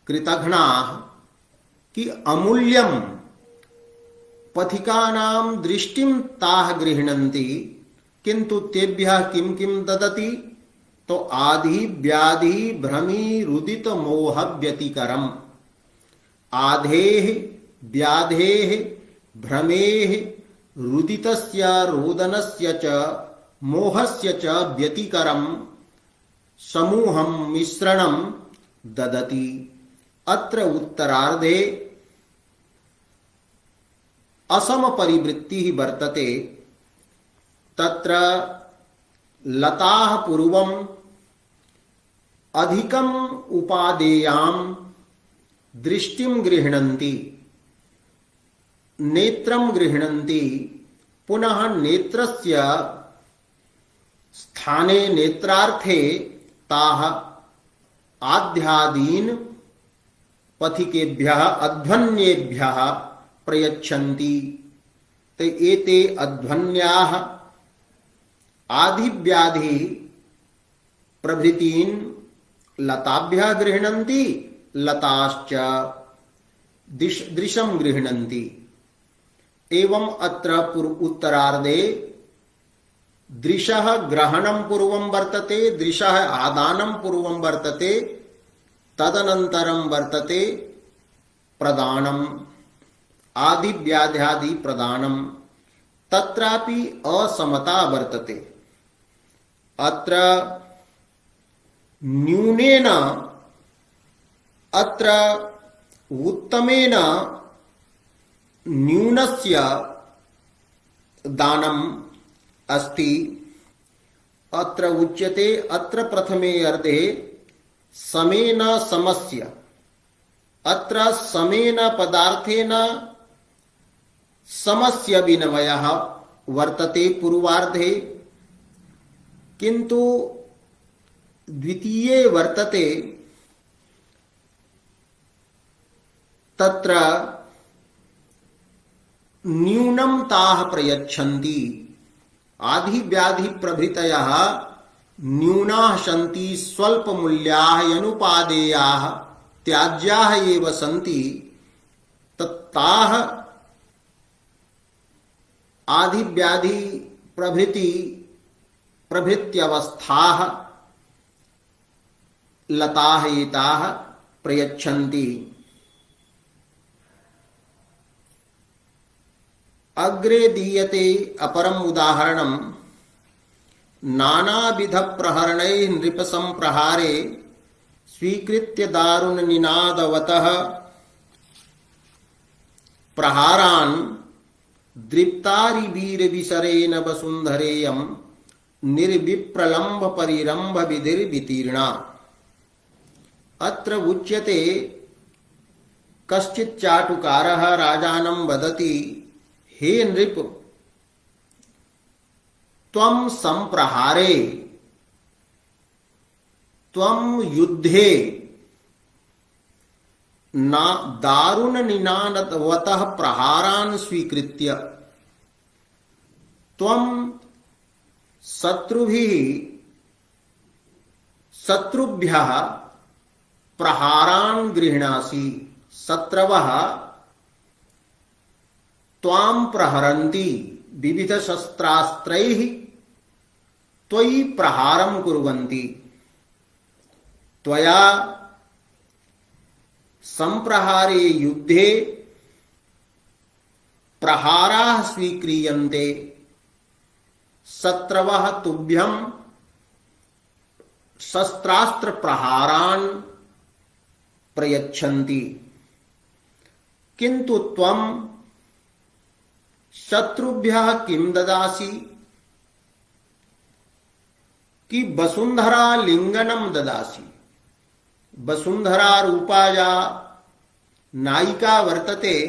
कृतघ्नाः कि अमूल्यं पथिकानां दृष्टिं ताः गृह्णन्ति किन्तु तेभ्यः किं किं ददति तो आधि व्याधि भ्रमी रुदित मोह व्यतिकरम्। आधेः व्याधेः भ्रमेः रुदितस्य रोदनस्य च मोहस्य च व्यतिकरं समूहं मिश्रणं ददति। अत्र उत्तरार्धे असम परिवृत्तिः वर्तते। तत्र लताः पूर्वम् अधिकम् उपादेयां दृष्टिं गृह्णन्ति, नेत्रं गृह्णन्ति, पुनः नेत्रस्य स्थाने नेत्रार्थे ताः आध्यादीन् पथिकेभ्यः अध्वन्येभ्यः प्रयच्छन्ति। ते एते अध्वन्याः आधिव्याधि प्रभृतीन् लताभ्यः गृह्णन्ति, लताश्च दृशं गृह्णन्ति। एवं अत्र उत्तरार्धे दृशः ग्रहणं पूर्वं वर्तते, दृशः आदानं पूर्वं वर्तते, तदनन्तरं वर्तते प्रदानम्, आदिव्याध्यादि प्रदानम्। तत्रापि असमता वर्तते। अत्र न्यूनेन अत्र उत्तमेन न्यूनस्य दानम् अस्ति। अत्र उच्यते अत्र प्रथमे अर्धे समेन समस्य। अत्र समेन पदार्थेन समस्य विनिमयः वर्तते पूर्वार्धे, किन्तु द्वितीये वर्तते तत्र न्यूनं ताः प्रयच्छन्ति। आधिव्याधि प्रभृतयः न्यूनाः सन्ति, स्वल्पमूल्याः अनुपादेयाः त्याज्याः एव सन्ति। तत्ताः आधिव्याधि प्रभृत्यवस्थाः लताः एताः प्रयच्छन्ति। अग्रे दीयते अपरम् उदाहरणम्। नानाविध प्रहरणैः नृपसंप्रहारे स्वीकृत्य दारुण निनादवतः प्रहारान् दृप्तारि वीर विसरेण वसुन्धरेयं निर्विप्रलम्भ परिरम्भ विधिर्वितीर्णा। अत्र उच्यते कश्चित् चाटुकारः राजानं वदति, हे नृप, त्वं संप्रहारे, त्वं युद्धे ना दारुण निनादवतः प्रहारान् स्वीकृत्य त्वं शत्रुभ्यः प्रहारान् गृह्णासि। शत्रवः त्वां प्रहरन्ति विविध शस्त्रास्त्रैः त्वयि प्रहारं कुर्वन्ति। त्वया संप्रहारे युद्धे प्रहाराः स्वीक्रियन्ते। शत्रवः तुभ्यं शस्त्रास्त्र प्रहारान् प्रयच्छन्ति, किन्तु त्वं शत्रुभ्यः किं ददासि कि वसुंधरा लिंगनम ददासि। वसुंधरा रूपा या नायिका वर्तते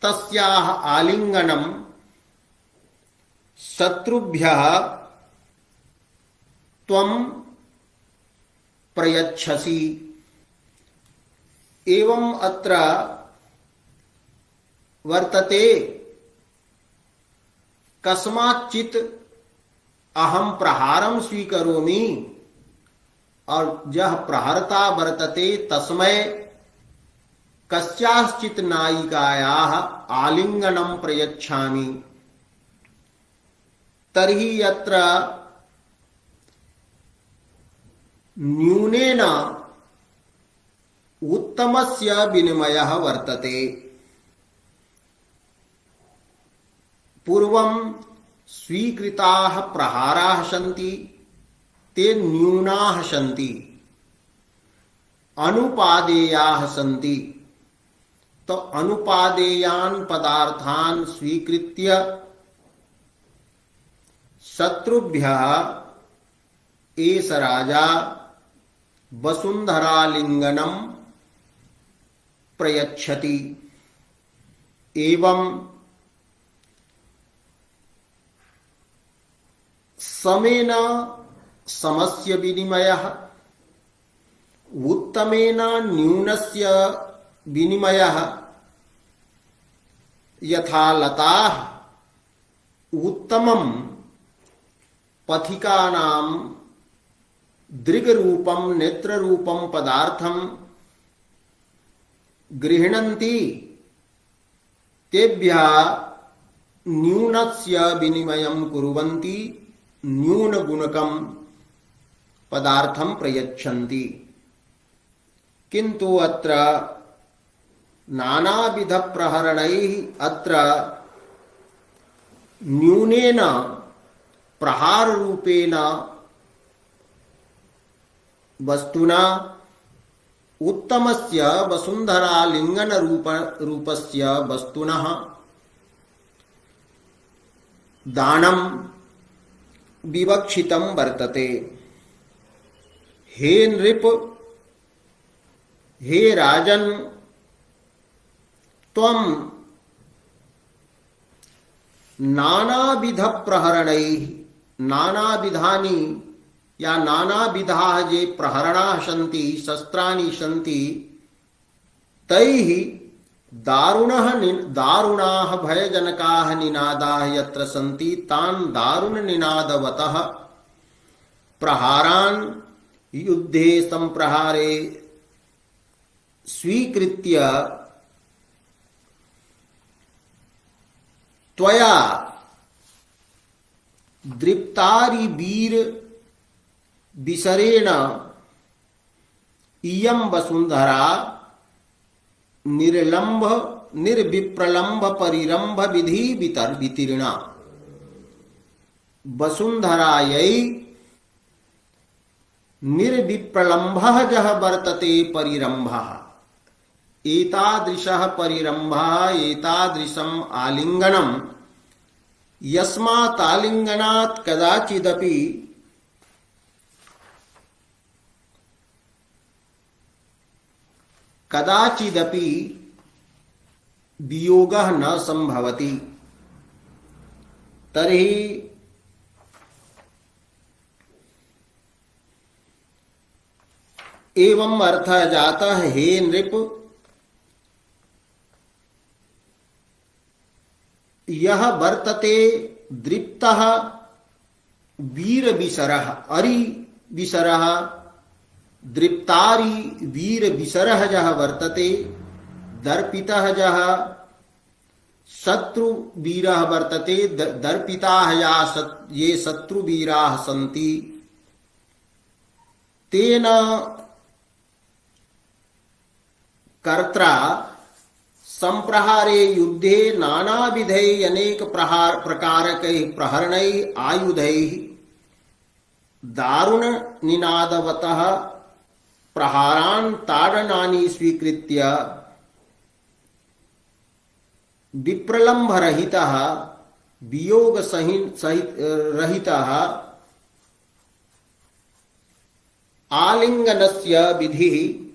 तस्याः आलिंगनम शत्रुभ्यः त्वं प्रयच्छसि। एवं अत्र वर्तते कस्माच्चित् अहम प्रहारं स्वीकरोमि और यह प्रहर्ता वर्तते तस्मै कस्याश्चित् नायिकायाः आलिंगनं प्रयच्छामि। तर्हि यत्र न्यूनेन उत्तमस्य विनिमयः वर्तते। पूर्वं स्वीकृताः प्रहाराः सन्ति ते न्यूनाः सन्ति, अनुपादेयाः सन्ति। तो अनुपादेयान् पदार्थान् स्वीकृत्य शत्रुभ्यः एष राजा वसुंधरालिंगनं प्रयच्छति। एवं समेन समस्य विनिमयः, उत्तमेन न्यूनस्य विनिमयः। यथा लताः उत्तमं पथिकानां दृग्रूपं नेत्ररूपं पदार्थं गृह्णन्ति, तेभ्यः न्यूनस्य विनिमयं कुर्वन्ति, न्यूनगुणकं पदार्थं प्रयच्छन्ति। किन्तु अत्र नानाविधप्रहरणैः अत्र न्यूनेन प्रहाररूपेण वस्तुना उत्तमस्य वसुंधरालिंगनरूपस्य वस्तुनः दानं विवक्षितं वर्तते। हे नृप, हे राजन, त्वं नानाविध प्रहरणैः, नानाविधानि या नानाविधाः ये प्रहरणाः सन्ति, शस्त्राणि सन्ति, तैः दारुणाः भयजनकाः निनादाः यत्र सन्ति तान् दारुणनिनादवतः प्रहारान् युद्धे संप्रहारे स्वीकृत्य त्वया दृप्तारिवीर विसरेण इयं वसुंधरा निर्लंभ निर्विप्रलंभ परिरंभ विधि वितीर्णा। वसुंधरायै निर्विप्रलंभः यः वर्तते परिरंभः, एतादृशः परिरंभः, एतादृशम् आलिंगनं यस्मात् आलिंगनात् कदाचिदपि वियोगः न संभवति। तर्हि एवं अर्थः जातः, हे नृप, यह वर्तते दृप्तः वीर विसरः, अरि विसरः, दृप्तारि वीर विसरः यः वर्तते, दर्पितः यः शत्रुवीरः वर्तते, दर्पिताः ये शत्रुवीराः सन्ति, तेन कर्त्रा संप्रहारे युद्धे नानाविधैः अनेक प्रकारकैः प्रहरणैः आयुधैः दारुण निनादवतः प्रहारान् ताडनानि स्वीकृत्य विप्रलम्भ रहितः वियोग सहित रहितः आलिंगनस्य विधिः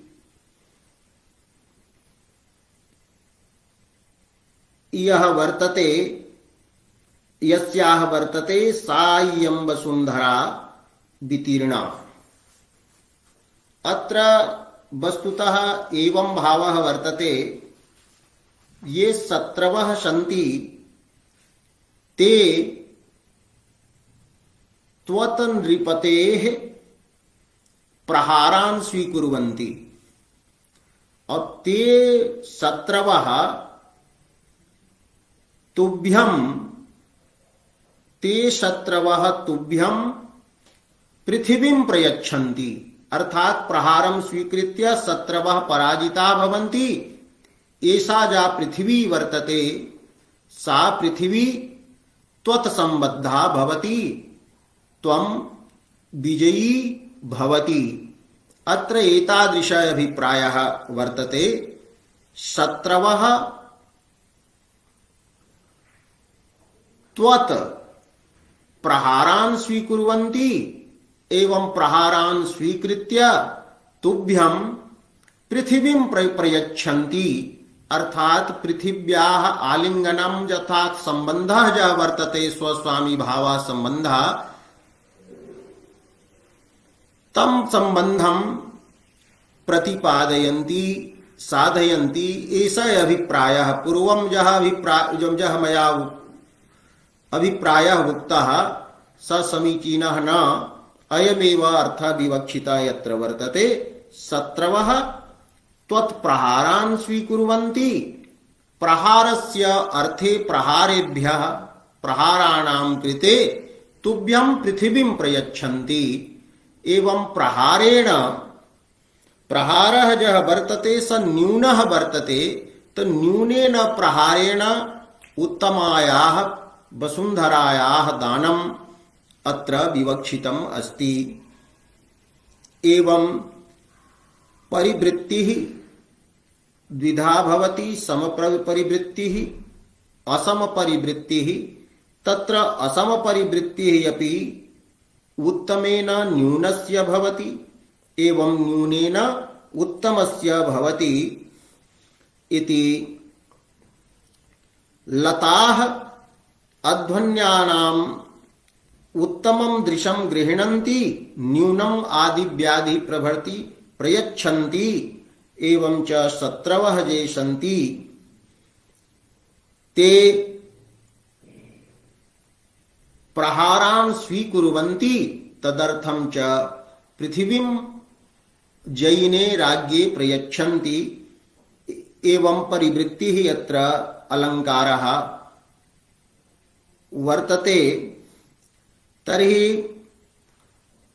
यः वर्तते यस्याः वर्तते सा इयं वसुन्धरा वितीर्णा। अत्र वस्तुतः एवं भावः वर्तते, ये शत्रवः सन्ति ते त्वन्नृपतेः प्रहारान् स्वीकुर्वन्ति, और ते शत्रवः तुभ्यं पृथिवीं प्रयच्छन्ति। अर्थात प्रहारं स्वीकृत्य शत्रवः पराजिता भवन्ति। एषा या पृथिवी वर्तते सा पृथिवी त्वत्सम्बद्धा भवति, त्वं विजयी भवति। अत्र एतादृश अभिप्रायः वर्तते। शत्रवः त्वत् प्रहारान् स्वीकुर्वन्ति एवं प्रहारान् स्वीकृत्य तुभ्यं पृथिवीं प्रयच्छन्ति। अर्थात पृथिव्याः आलिंगनं यथा संबंधः ज वर्तते स्वस्वामी भावा संबंधः, तं संबंधं प्रतिपादयन्ति साधयन्ति। एषः अभिप्रायः पूर्वं यः मया अभिप्रायः उक्तः स समीचीनः न। अयमेव अर्थः विवक्षितः यत्र वर्तते। शत्रवः त्वत्प्रहारान् स्वीकुर्वन्ति। प्रहारस्य अर्थे प्रहारेभ्यः प्रहाराणां कृते तुभ्यं पृथिवीं प्रयच्छन्ति। एवं प्रहारेण प्रहारः यः वर्तते स न्यूनः वर्तते, तो न्यूनेन प्रहारेण उत्तमायाः वसुन्धरायाः दानम् अत्र विवक्षितम् अस्ति। एवं परिवृत्तिः द्विधा भवति, समपरिवृत्तिः असमपरिवृत्तिः। तत्र असमपरिवृत्तिः अपि उत्तमेन न्यूनस्य भवति एवं न्यूनेन उत्तमस्य भवति इति। लताः अध्वन्यानाम् उत्तमं दृशं गृह्णन्ति, न्यूनम् आदिव्याधि प्रभृति प्रयच्छन्ति। एवं च शत्रवः ये सन्ति ते प्रहारान् स्वीकुर्वन्ति। तदर्थं च पृथिवीं जयिने राज्ञे प्रयच्छन्ति। एवं परिवृत्तिः यत्र अलङ्कारः वर्तते, तर्हि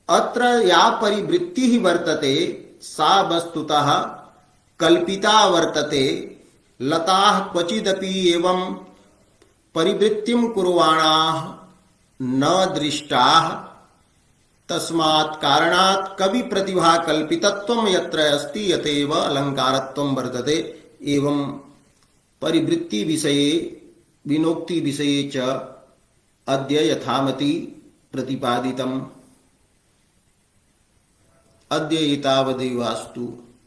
अत्र या परिवृत्तिः वर्तते सा वस्तुतः कल्पिता वर्तते। लताः क्वचिदपि एवं परिवृत्तिं कुर्वाणाः न दृष्टाः। तस्मात् कारणात् कवि प्रतिभा कल्पितत्वं यत्र अस्ति यतएव अलङ्कारत्वं वर्तते। एवं परिवृत्ति विषये विनोक्ति विषये च अद्य यथामति प्रतिपादितम्। अद्य एतावदेवास्तु।